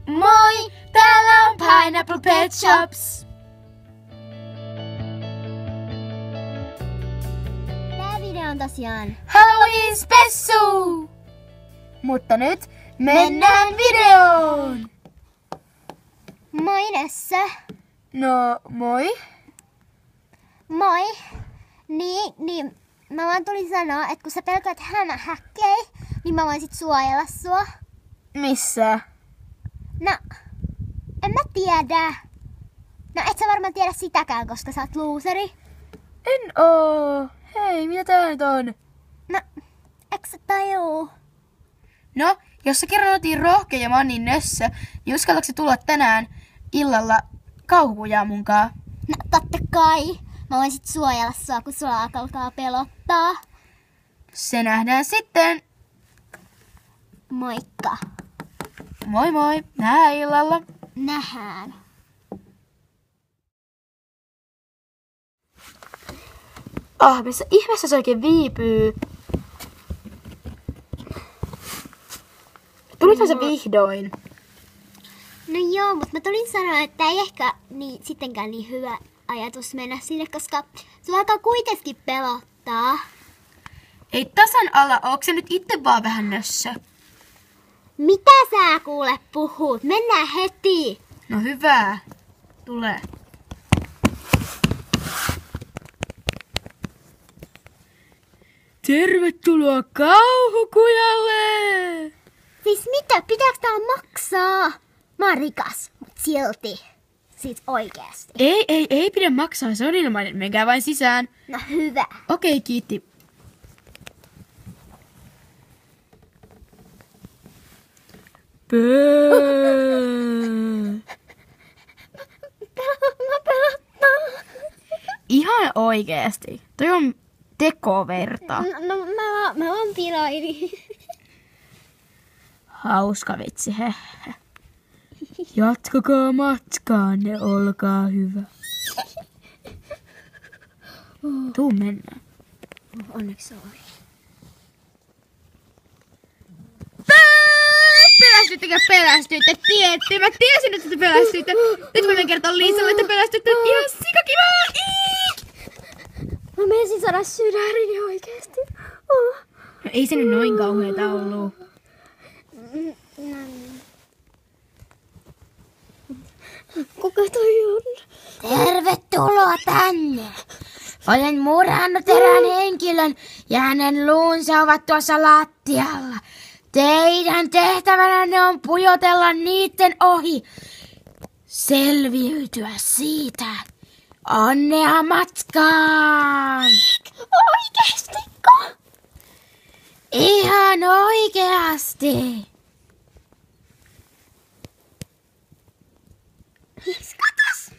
Moi! Täällä on Pineapple Pet Shops! Tää video on tosiaan Halloween spessu! Mutta nyt mennään videoon! moi Nessa. No, moi. Moi. Niin, mä vaan tulin sanoa, että kun sä pelkäät hämähäkkejä, niin mä voin sit suojella sua. Missä? No, en mä tiedä. No et sä varmaan tiedä sitäkään, koska sä oot looseri. En oo. Hei, mitä tää nyt on? No, eikö sä tajuu? No, jos sä kerran otin rohkea ja mä oon niin nössö, niin uskallatko sä tulla tänään illalla kauhukujaa munkaan? No totta kai. Mä voin sit suojella sua, kun sua alkaa pelottaa. Se nähdään sitten. Moikka. Moi moi, nähdään illalla. Nähdään. Missä ihmeessä se oikein viipyy? Tulithan se vihdoin? No joo, mutta mä tulin sanoa, että ei ehkä sittenkään niin hyvä ajatus mennä sinne, koska sua alkaa kuitenkin pelottaa. Ei tasan alla, ootko sä nyt itse vaan vähän nössö? Mitä sä kuule puhut? Mennään heti! No hyvä, tule. Tervetuloa kauhukujalle! Siis mitä? Pitääkö tää maksaa? Mä oon rikas, mut silti. Siis oikeesti. Ei pidä maksaa, se on ilmainen. Menkää vain sisään. No hyvä. Okei, kiitti. Mä pelottaa. Ihan oikeesti. Toi on tekoverta. No mä vaan pilailin. Hauska vitsi, he. Jatkakaa matkaanne, olkaa hyvä. Tuu mennään. Onneksi oli. Pelästyttekö pelästyitte? Tietty, mä tiesin, että te pelästyitte. Nyt voimme kertoa Liisalle, että pelästyitte. Ihan sikakivaa! Mä menisin saada sydärini oikeesti. No ei se nyt noin kauheeta ollut. Kuka toi on? Tervetuloa tänne. Olen murhannut erään henkilön ja hänen luunsa ovat tuossa lattialla. Teidän tehtävänänne on pujotella niitten ohi. Selviytyä siitä. Onnea matkaan! Oikeestiko? Ihan oikeasti. Katos!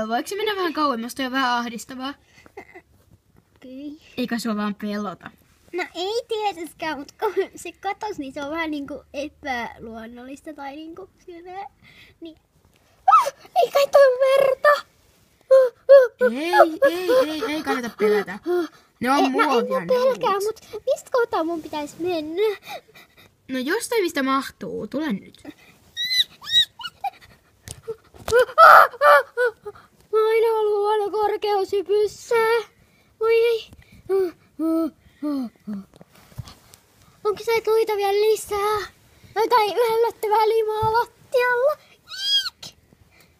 Voiko se mennä vähän kauemmas? Toi on vähän ahdistavaa. Okei. Eikä sua vaan pelota. No ei tietyskään, mutta kun se katos, niin se on vähän niinku epäluonnollista tai niinku silleen. Niin. Ei kai toi verta! Ei kannata pelätä. Ne on muovia. En mä pelkää, mutta mistä kohtaa mun pitäisi mennä? No jostain mistä mahtuu. Tule nyt. Mä aina ollut aina korkeushypyssä. Voi ei. Onko sä luita vielä lisää? Jotain yhällöttävää limaa lattialla. Iik!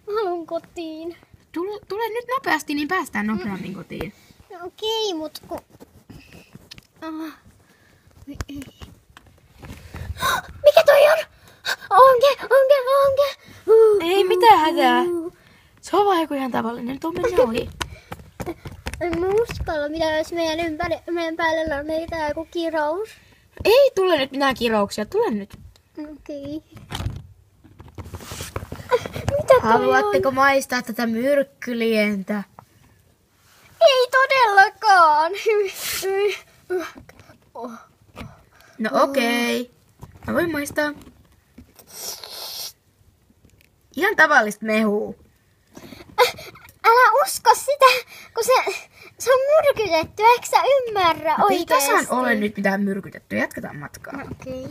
Mä haluun kotiin. Tule nyt nopeasti, niin päästään nopeammin kotiin. No okei, mut kun... Mikä toi on? Onke! Ei mitään hätää. Se on vaan joku ihan tavallinen. Tuo mennä ohi. En mä uskalla, mitä jos meidän päällä on meitä joku kirous. Ei tule nyt mitään kirouksia. Tule nyt. Okei. Mitä toi Haluatteko on? maistaa tätä myrkkylientä? Ei todellakaan. No okei. Mä voin maistaa. Ihan tavallista mehua. Älä usko sitä, kun se on myrkytetty. Eikö sä ymmärrä Ei oikeesti? tasan ole nyt mitään myrkytetty. Jatketaan matkaa. Okei.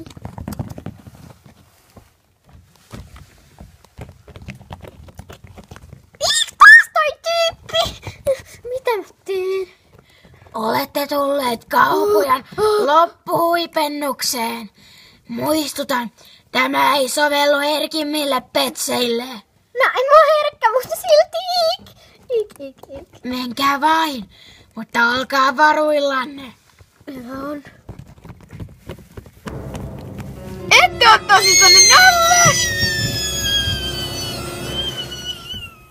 Olette tulleet kauhukujan loppuhuipennukseen. Muistutan, tämä ei sovellu herkimmille petseille. No en mä herkkä, mutta silti ik. Menkää vain, mutta olkaa varuillanne. Joo. Ette oo tosissanne Nalle!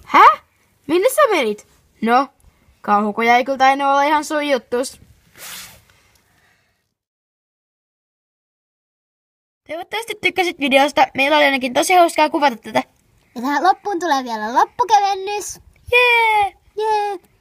Häh? Minne sä menit? No, kauhukuja ei kyllä tainnut olla ihan sun juttus. Toivottavasti tykkäsit videosta. Meillä oli ainakin tosi hauskaa kuvata tätä. Ja tähän loppuun tulee vielä loppukevennys. Jee! Jee!